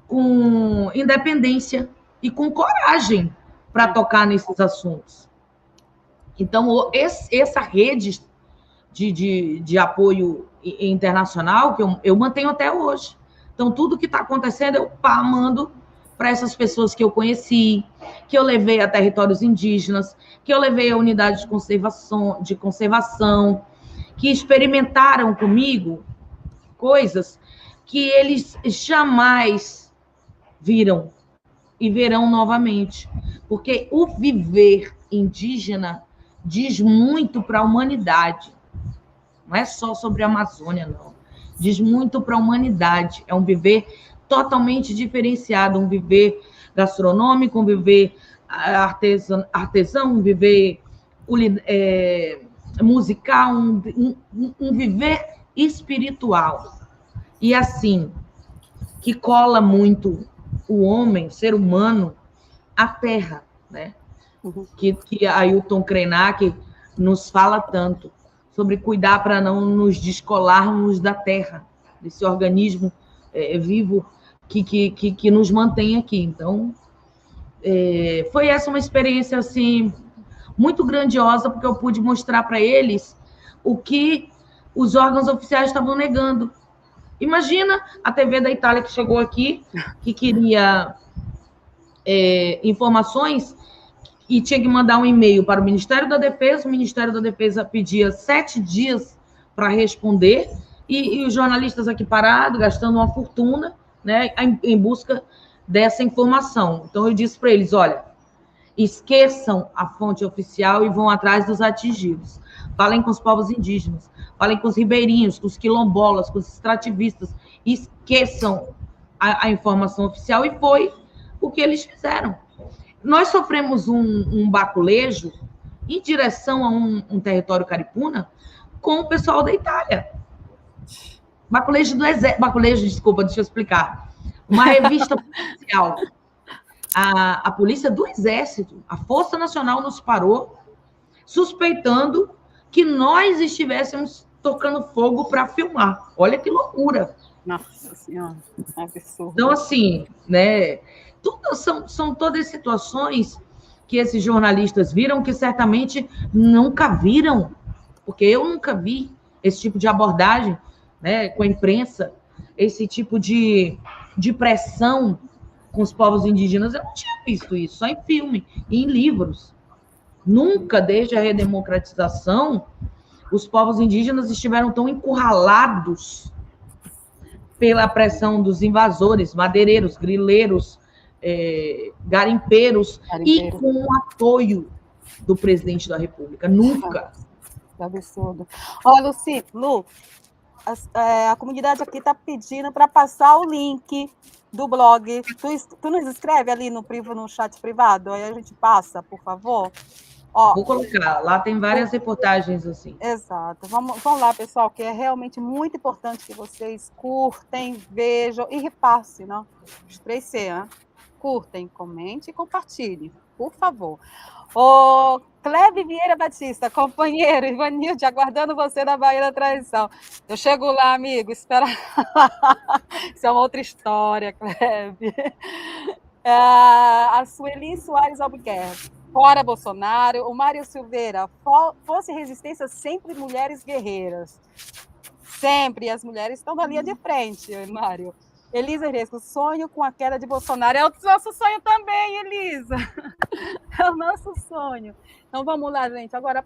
[SPEAKER 1] com independência e com coragem para tocar nesses assuntos. Então, essa rede de apoio internacional que eu mantenho até hoje. Então, tudo que está acontecendo, eu mando para essas pessoas que eu conheci, que eu levei a territórios indígenas, que eu levei a unidade de conservação, que experimentaram comigo coisas que eles jamais viram e verão novamente. Porque o viver indígena diz muito para a humanidade. Não é só sobre a Amazônia, não. Diz muito para a humanidade. É um viver totalmente diferenciado, um viver gastronômico, um viver artesão, um viver musical, um viver espiritual. E assim, que cola muito o homem, o ser humano, à terra, né? Que Ailton Krenak nos fala tanto sobre cuidar para não nos descolarmos da terra, desse organismo vivo que nos mantém aqui. Então, foi essa uma experiência assim muito grandiosa, porque eu pude mostrar para eles o que os órgãos oficiais estavam negando. Imagina a TV da Itália que chegou aqui, que queria informações e tinha que mandar um e-mail para o Ministério da Defesa. O Ministério da Defesa pedia 7 dias para responder, e os jornalistas aqui parados, gastando uma fortuna, né, em busca dessa informação. Então, eu disse para eles, olha, esqueçam a fonte oficial e vão atrás dos atingidos. Falem com os povos indígenas, falem com os ribeirinhos, com os quilombolas, com os extrativistas, esqueçam a informação oficial, e foi o que eles fizeram. Nós sofremos um baculejo em direção a um território caripuna com o pessoal da Itália. Baculejo do Exército. Baculejo, desculpa, deixa eu explicar. Uma revista policial. A polícia do Exército, a Força Nacional nos parou, suspeitando que nós estivéssemos tocando fogo para filmar. Olha que loucura.
[SPEAKER 3] Nossa Senhora, absurdo.
[SPEAKER 1] Então, assim, né? São todas situações que esses jornalistas viram que certamente nunca viram, porque eu nunca vi esse tipo de abordagem, né, com a imprensa, esse tipo de pressão com os povos indígenas. Eu não tinha visto isso, só em filme e em livros. Nunca, desde a redemocratização, os povos indígenas estiveram tão encurralados pela pressão dos invasores, madeireiros, grileiros, garimpeiros, e com o apoio do presidente da República. Nunca.
[SPEAKER 3] Que absurdo. Olha, Lu, a comunidade aqui está pedindo para passar o link do blog. Tu nos escreve ali no chat privado, aí a gente passa, por favor. Ó,
[SPEAKER 1] vou colocar, lá tem várias reportagens assim.
[SPEAKER 3] Exato. Vamos lá, pessoal, que é realmente muito importante que vocês curtem, vejam e repassem, não? Os 3C, né? Curtem, comente e compartilhem, por favor. Ô, Cleve Vieira Batista, companheiro, Ivanilde, aguardando você na Bahia da Tradição. Eu chego lá, amigo, espera. Isso é uma outra história, Cleve. A Sueli Soares Albuquerque. Fora Bolsonaro. O Mário Silveira. Fosse resistência, sempre mulheres guerreiras. Sempre. As mulheres estão na linha de frente, Mário. Elisa Resco, sonho com a queda de Bolsonaro. É o nosso sonho também, Elisa. É o nosso sonho. Então, vamos lá, gente. Agora,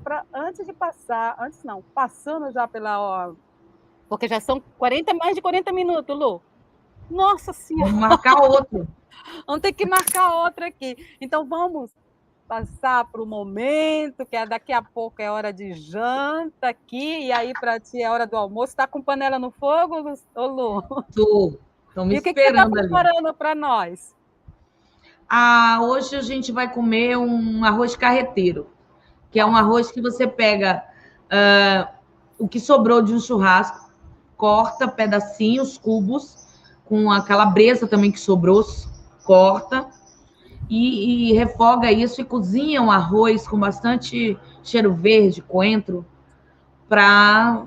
[SPEAKER 3] passando já pela... porque já são mais de 40 minutos, Lu. Nossa Senhora.
[SPEAKER 1] Vamos marcar outro.
[SPEAKER 3] Vamos ter que marcar outro aqui. Então, vamos passar para o momento, que daqui a pouco é hora de janta aqui, e aí para ti é hora do almoço. Está com panela no fogo, Lu?
[SPEAKER 1] Estou. Estão me esperando ali.
[SPEAKER 3] E o que você está preparando para nós?
[SPEAKER 1] Hoje a gente vai comer um arroz carreteiro, que é um arroz que você pega o que sobrou de um churrasco, corta pedacinhos, cubos, com a calabresa também que sobrou, corta, e refoga isso e cozinha um arroz com bastante cheiro verde, coentro, para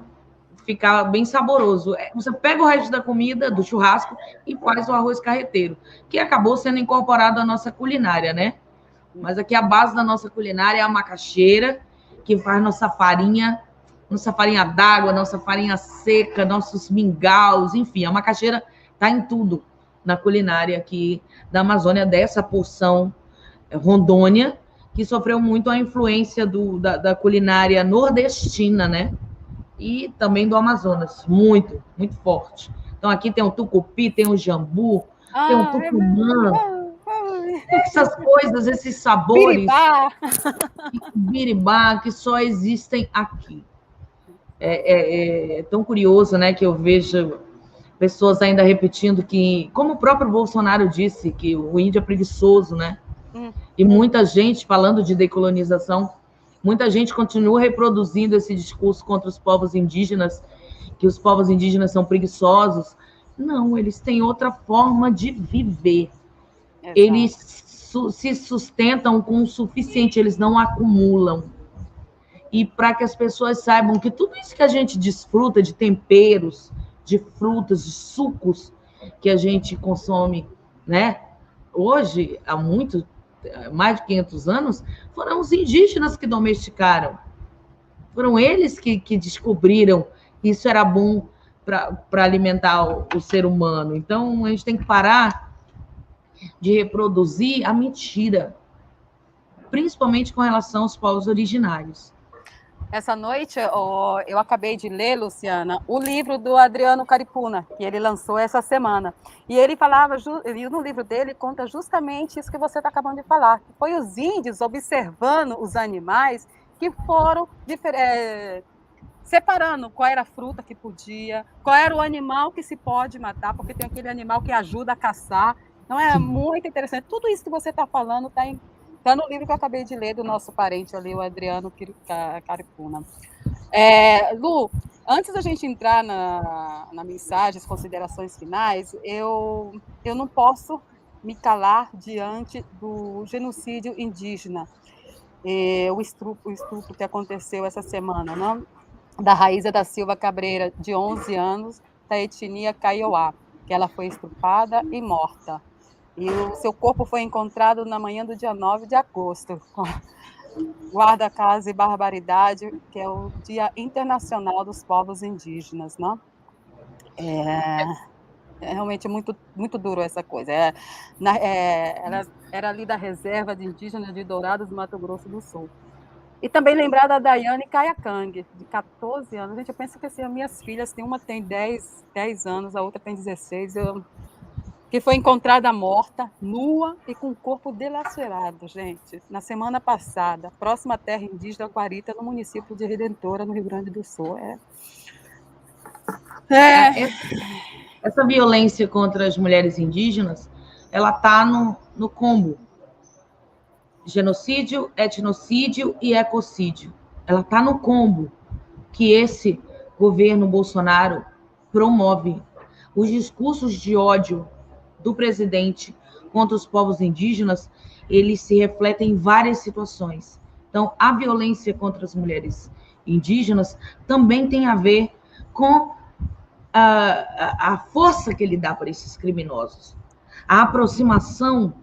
[SPEAKER 1] ficar bem saboroso. Você pega o resto da comida, do churrasco, e faz o arroz carreteiro, que acabou sendo incorporado à nossa culinária, né? Mas aqui a base da nossa culinária é a macaxeira, que faz nossa farinha d'água, nossa farinha seca, nossos mingaus, enfim, a macaxeira está em tudo na culinária aqui da Amazônia, dessa porção rondônia, que sofreu muito a influência da culinária nordestina, né? E também do Amazonas, muito, muito forte. Então, aqui tem o tucupi, tem o jambu, tem o tucumã, essas coisas, esses sabores, biribá, que só existem aqui. É tão curioso, né, que eu vejo pessoas ainda repetindo que, como o próprio Bolsonaro disse, que o índio é preguiçoso, né? E muita gente, falando de decolonização, muita gente continua reproduzindo esse discurso contra os povos indígenas, que os povos indígenas são preguiçosos. Não, eles têm outra forma de viver. Exato. Eles se sustentam com o suficiente, eles não acumulam. E para que as pessoas saibam que tudo isso que a gente desfruta de temperos, de frutas, de sucos que a gente consome, né? Hoje, há mais de 500 anos, foram os indígenas que domesticaram. Foram eles que descobriram que isso era bom para alimentar o ser humano. Então, a gente tem que parar de reproduzir a mentira, principalmente com relação aos povos originários.
[SPEAKER 3] Essa noite, eu acabei de ler, Luciana, o livro do Adriano Caripuna, que ele lançou essa semana. E ele falava, no livro dele, conta justamente isso que você está acabando de falar, que foi os índios observando os animais que foram separando qual era a fruta que podia, qual era o animal que se pode matar, porque tem aquele animal que ajuda a caçar. Então, é muito interessante. Tudo isso que você está falando está Está no livro que eu acabei de ler do nosso parente ali, o Adriano Caripuna. Lu, antes da gente entrar na mensagem, as considerações finais, eu não posso me calar diante do genocídio indígena, o estupro que aconteceu essa semana, né? Da Raíza da Silva Cabreira, de 11 anos, da etnia Kaiowá, que ela foi estuprada e morta. E o seu corpo foi encontrado na manhã do dia 9 de agosto. Guarda Casa e Barbaridade, que é o Dia Internacional dos Povos Indígenas, né? É realmente muito, muito duro essa coisa. Ela era ali da reserva de indígenas de Dourados, Mato Grosso do Sul. E também lembrar da Daiane Kayakang, de 14 anos. Gente, eu penso que assim, as minhas filhas, uma tem 10 anos, a outra tem 16, que foi encontrada morta, nua e com o corpo dilacerado, gente, na semana passada, próxima à terra indígena Quarita, no município de Redentora, no Rio Grande do Sul.
[SPEAKER 1] Essa violência contra as mulheres indígenas, ela está no combo. Genocídio, etnocídio e ecocídio. Ela está no combo que esse governo Bolsonaro promove. Os discursos de ódio do presidente contra os povos indígenas, eles se refletem em várias situações. Então, a violência contra as mulheres indígenas também tem a ver com a força que ele dá para esses criminosos. A aproximação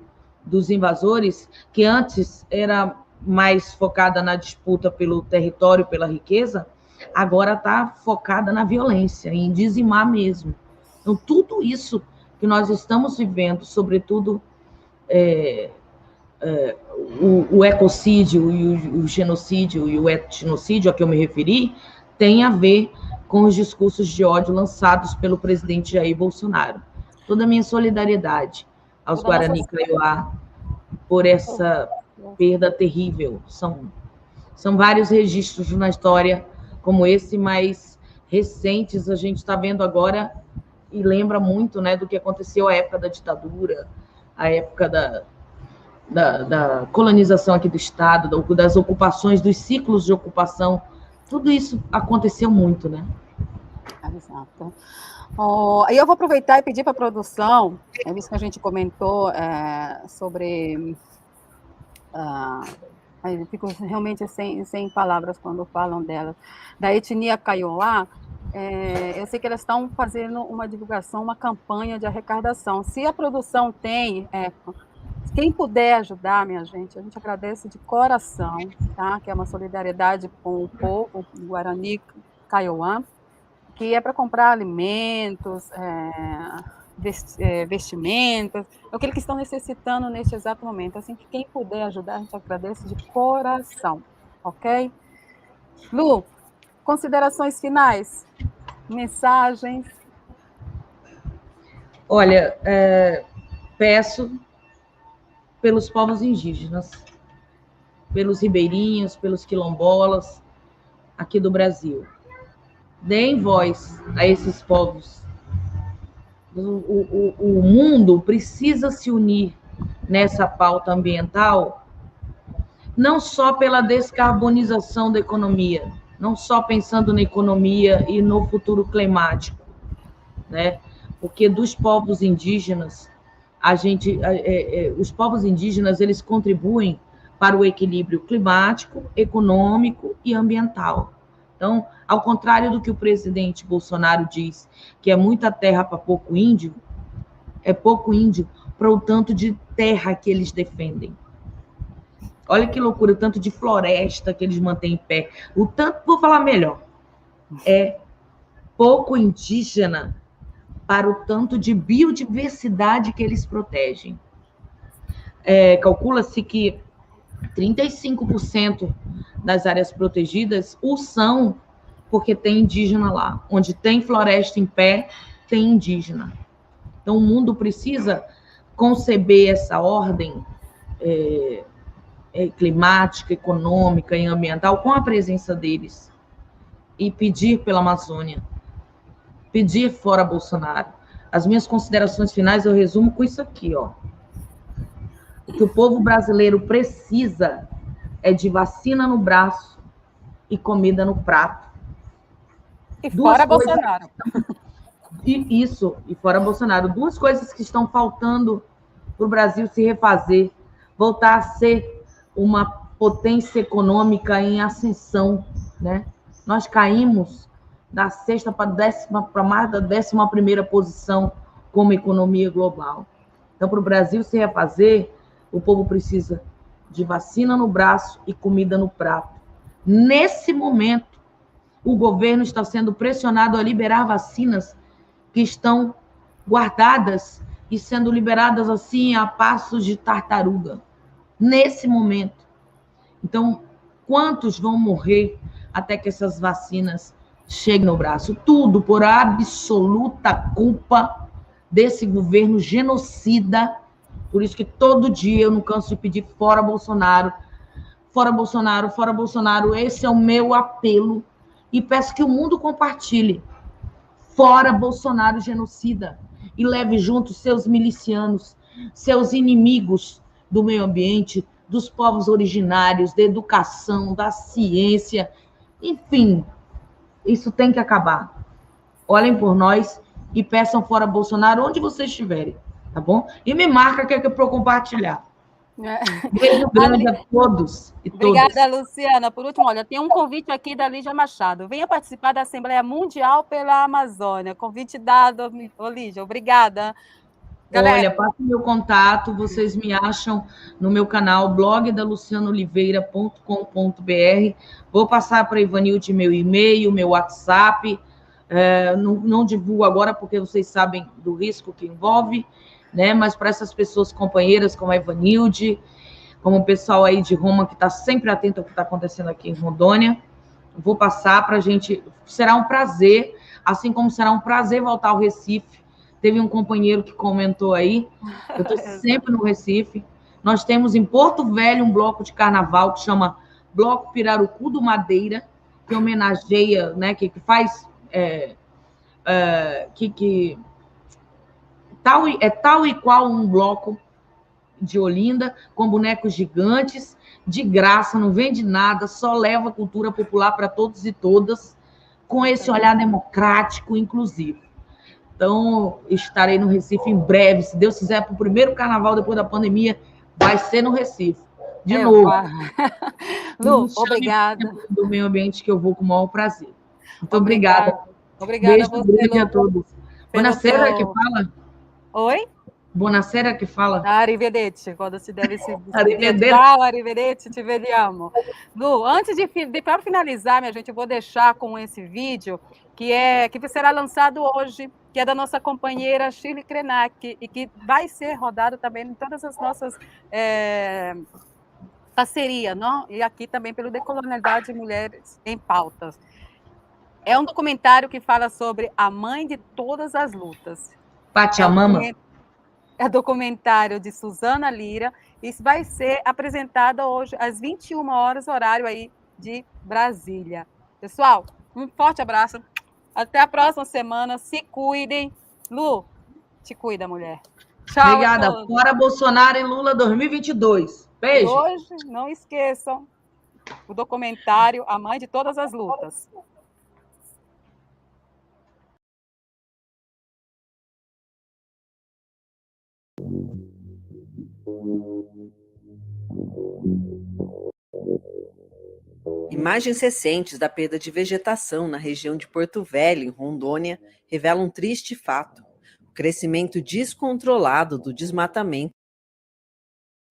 [SPEAKER 1] dos invasores, que antes era mais focada na disputa pelo território, pela riqueza, agora está focada na violência, em dizimar mesmo. Então, tudo isso que nós estamos vivendo, sobretudo o ecocídio, e o genocídio e o etnocídio a que eu me referi, tem a ver com os discursos de ódio lançados pelo presidente Jair Bolsonaro. Toda a minha solidariedade aos Guarani Kaiowá por essa perda terrível. São vários registros na história como esse, mas recentes, a gente está vendo agora e lembra muito, né, do que aconteceu à época da ditadura, à época da colonização aqui do Estado, das ocupações, dos ciclos de ocupação. Tudo isso aconteceu muito, né?
[SPEAKER 3] Exato. Aí eu vou aproveitar e pedir para a produção, visto que a gente comentou sobre... eu fico realmente sem palavras quando falam dela, da etnia Kaiowá. Eu sei que elas estão fazendo uma divulgação, uma campanha de arrecadação. Se a produção tem... quem puder ajudar, minha gente, a gente agradece de coração, tá? Que é uma solidariedade com o povo Guarani Kaiowá, que é para comprar alimentos, vestimentas, é o que eles estão necessitando neste exato momento. Assim que quem puder ajudar, a gente agradece de coração, ok? Lu, considerações finais, mensagens?
[SPEAKER 1] Olha, peço pelos povos indígenas, pelos ribeirinhos, pelos quilombolas aqui do Brasil. Deem voz a esses povos. O mundo precisa se unir nessa pauta ambiental, não só pela descarbonização da economia, não só pensando na economia e no futuro climático, né? Porque dos povos indígenas, os povos indígenas, eles contribuem para o equilíbrio climático, econômico e ambiental. Então, ao contrário do que o presidente Bolsonaro diz, que é muita terra para pouco índio, é pouco índio para o tanto de terra que eles defendem. Olha que loucura, o tanto de floresta que eles mantêm em pé. O tanto, vou falar melhor, é pouco indígena para o tanto de biodiversidade que eles protegem. Calcula-se que 35% das áreas protegidas são porque tem indígena lá. Onde tem floresta em pé, tem indígena. Então, o mundo precisa conceber essa ordem climática, econômica e ambiental com a presença deles e pedir pela Amazônia, pedir fora Bolsonaro. As minhas considerações finais eu resumo com isso aqui, ó. O que o povo brasileiro precisa é de vacina no braço e comida no prato.
[SPEAKER 3] E fora
[SPEAKER 1] coisas...
[SPEAKER 3] Bolsonaro.
[SPEAKER 1] E fora Bolsonaro. Duas coisas que estão faltando para o Brasil se refazer, voltar a ser uma potência econômica em ascensão, né? Nós caímos da 6ª para mais da 11ª posição como economia global. Então, para o Brasil se refazer, o povo precisa de vacina no braço e comida no prato. Nesse momento, o governo está sendo pressionado a liberar vacinas que estão guardadas e sendo liberadas assim a passos de tartaruga. Nesse momento. Então, quantos vão morrer até que essas vacinas cheguem no braço? Tudo por absoluta culpa desse governo genocida. Por isso que todo dia eu não canso de pedir fora Bolsonaro, fora Bolsonaro, fora Bolsonaro. Esse é o meu apelo e peço que o mundo compartilhe. Fora Bolsonaro genocida e leve junto seus milicianos, seus inimigos do meio ambiente, dos povos originários, da educação, da ciência, enfim, isso tem que acabar. Olhem por nós e peçam fora Bolsonaro onde vocês estiverem, tá bom? E me marca que é para eu compartilhar. Beijo grande a todos e
[SPEAKER 3] Obrigada,
[SPEAKER 1] todas.
[SPEAKER 3] Luciana. Por último, olha, tem um convite aqui da Lígia Machado. Venha participar da Assembleia Mundial pela Amazônia. Convite dado, Lígia. Obrigada. Galera,
[SPEAKER 1] Olha, passe meu contato, vocês me acham no meu canal, blogdalucianaoliveira.com.br. Vou passar para a Ivanilde meu e-mail, meu WhatsApp. Não divulgo agora porque vocês sabem do risco que envolve, né? Mas para essas pessoas companheiras como a Ivanilde, como o pessoal aí de Roma que está sempre atento ao que está acontecendo aqui em Rondônia, vou passar para a gente. Será um prazer, assim como será um prazer voltar ao Recife. Teve um companheiro que comentou aí, eu estou sempre no Recife. Nós temos em Porto Velho um bloco de carnaval que chama Bloco Pirarucu do Madeira, que homenageia, né, que faz... tal e qual um bloco de Olinda, com bonecos gigantes, de graça, não vende nada, só leva cultura popular para todos e todas, com esse olhar democrático e inclusivo. Então, estarei no Recife em breve, se Deus quiser, para o primeiro carnaval depois da pandemia, vai ser no Recife. De novo.
[SPEAKER 3] Lu, obrigada.
[SPEAKER 1] Do meio ambiente que eu vou com o maior prazer. Muito obrigada.
[SPEAKER 3] Obrigada
[SPEAKER 1] Beijo
[SPEAKER 3] a você,
[SPEAKER 1] grande a todos. Buonasera
[SPEAKER 3] seu...
[SPEAKER 1] que fala?
[SPEAKER 3] Oi?
[SPEAKER 1] Buonasera que fala?
[SPEAKER 3] Arrivederci, quando se deve se
[SPEAKER 1] Arrivederci.
[SPEAKER 3] Ciao, arrivederci, te vediamo. Lu, antes para finalizar, minha gente, eu vou deixar com esse vídeo que será lançado hoje, que é da nossa companheira Shirley Krenak, e que vai ser rodado também em todas as nossas parcerias, não? E aqui também pelo Decolonialidade Mulheres em Pautas. É um documentário que fala sobre a mãe de todas as lutas.
[SPEAKER 1] Pachamama.
[SPEAKER 3] É documentário de Suzana Lira, e vai ser apresentado hoje às 21 horas, horário aí de Brasília. Pessoal, um forte abraço. Até a próxima semana. Se cuidem. Lu, te cuida, mulher. Tchau.
[SPEAKER 1] Obrigada. Fora Bolsonaro e Lula 2022. Beijo.
[SPEAKER 3] E hoje, não esqueçam o documentário A Mãe de Todas as Lutas.
[SPEAKER 8] Imagens recentes da perda de vegetação na região de Porto Velho, em Rondônia, revelam um triste fato: o crescimento descontrolado do desmatamento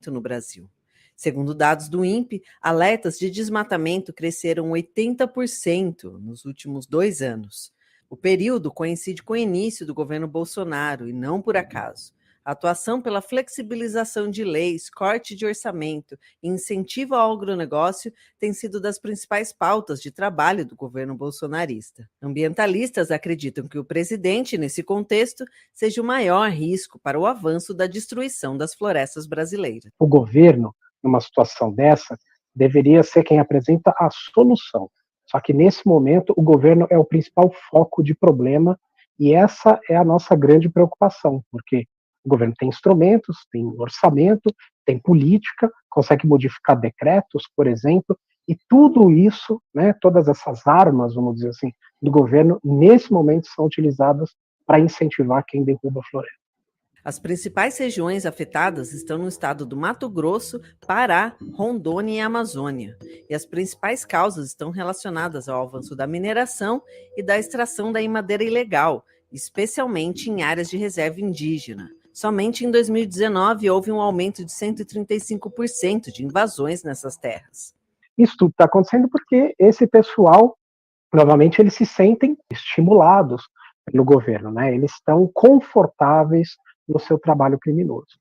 [SPEAKER 8] no Brasil. Segundo dados do INPE, alertas de desmatamento cresceram 80% nos últimos 2 anos. O período coincide com o início do governo Bolsonaro, e não por acaso. A atuação pela flexibilização de leis, corte de orçamento e incentivo ao agronegócio tem sido das principais pautas de trabalho do governo bolsonarista. Ambientalistas acreditam que o presidente, nesse contexto, seja o maior risco para o avanço da destruição das florestas brasileiras.
[SPEAKER 9] O governo, numa situação dessa, deveria ser quem apresenta a solução. Só que, nesse momento, o governo é o principal foco de problema, e essa é a nossa grande preocupação, porque o governo tem instrumentos, tem orçamento, tem política, consegue modificar decretos, por exemplo, e tudo isso, né, todas essas armas, vamos dizer assim, do governo, nesse momento são utilizadas para incentivar quem derruba a floresta.
[SPEAKER 8] As principais regiões afetadas estão no estado do Mato Grosso, Pará, Rondônia e Amazônia. E as principais causas estão relacionadas ao avanço da mineração e da extração da madeira ilegal, especialmente em áreas de reserva indígena. Somente em 2019 houve um aumento de 135% de invasões nessas terras.
[SPEAKER 9] Isso tudo está acontecendo porque esse pessoal, novamente, eles se sentem estimulados pelo governo, né? Eles estão confortáveis no seu trabalho criminoso.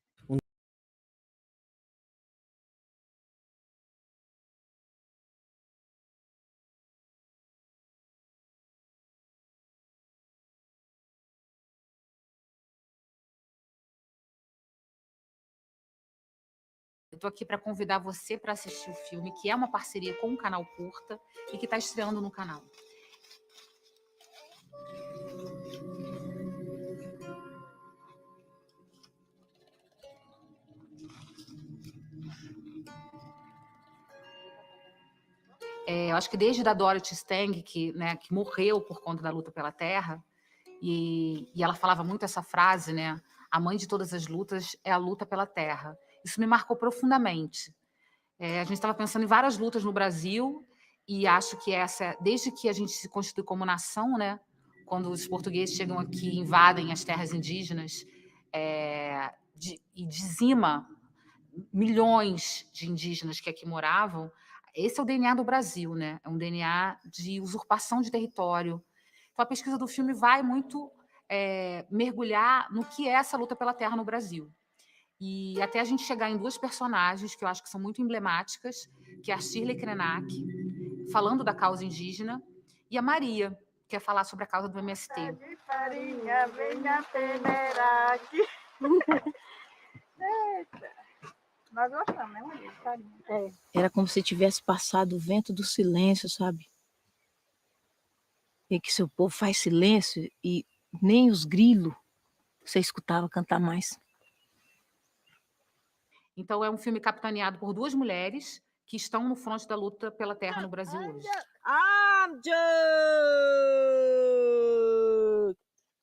[SPEAKER 10] Eu estou aqui para convidar você para assistir o filme, que é uma parceria com o Canal Curta e que está estreando no canal. Eu acho que desde a Dorothy Stang, que morreu por conta da luta pela terra, e ela falava muito essa frase, né? A mãe de todas as lutas é a luta pela terra. Isso me marcou profundamente. A gente estava pensando em várias lutas no Brasil, e acho que desde que a gente se constitui como nação, né? Quando os portugueses chegam aqui e invadem as terras indígenas e dizima milhões de indígenas que aqui moravam, esse é o DNA do Brasil, né? É um DNA de usurpação de território. Então, a pesquisa do filme vai muito mergulhar no que é essa luta pela terra no Brasil. E até a gente chegar em duas personagens que eu acho que são muito emblemáticas, que é a Shirley Krenak, falando da causa indígena, e a Maria, que quer falar sobre a causa do MST.
[SPEAKER 11] Farinha, venha peneirar aqui. Nós gostamos, né, Maria? Farinha.
[SPEAKER 12] Era como se tivesse passado o vento do silêncio, sabe? E que seu povo faz silêncio e nem os grilos você escutava cantar mais.
[SPEAKER 10] Então, é um filme capitaneado por duas mulheres que estão no fronte da luta pela terra no Brasil hoje.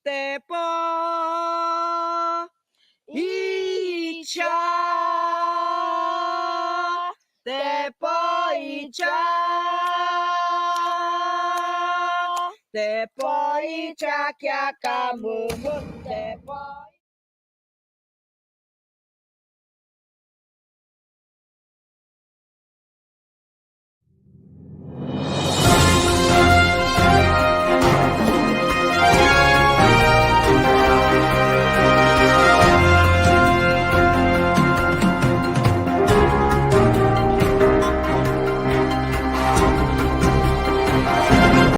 [SPEAKER 11] Tepo Icha Tepo Icha Tepo Icha que acabou Tepo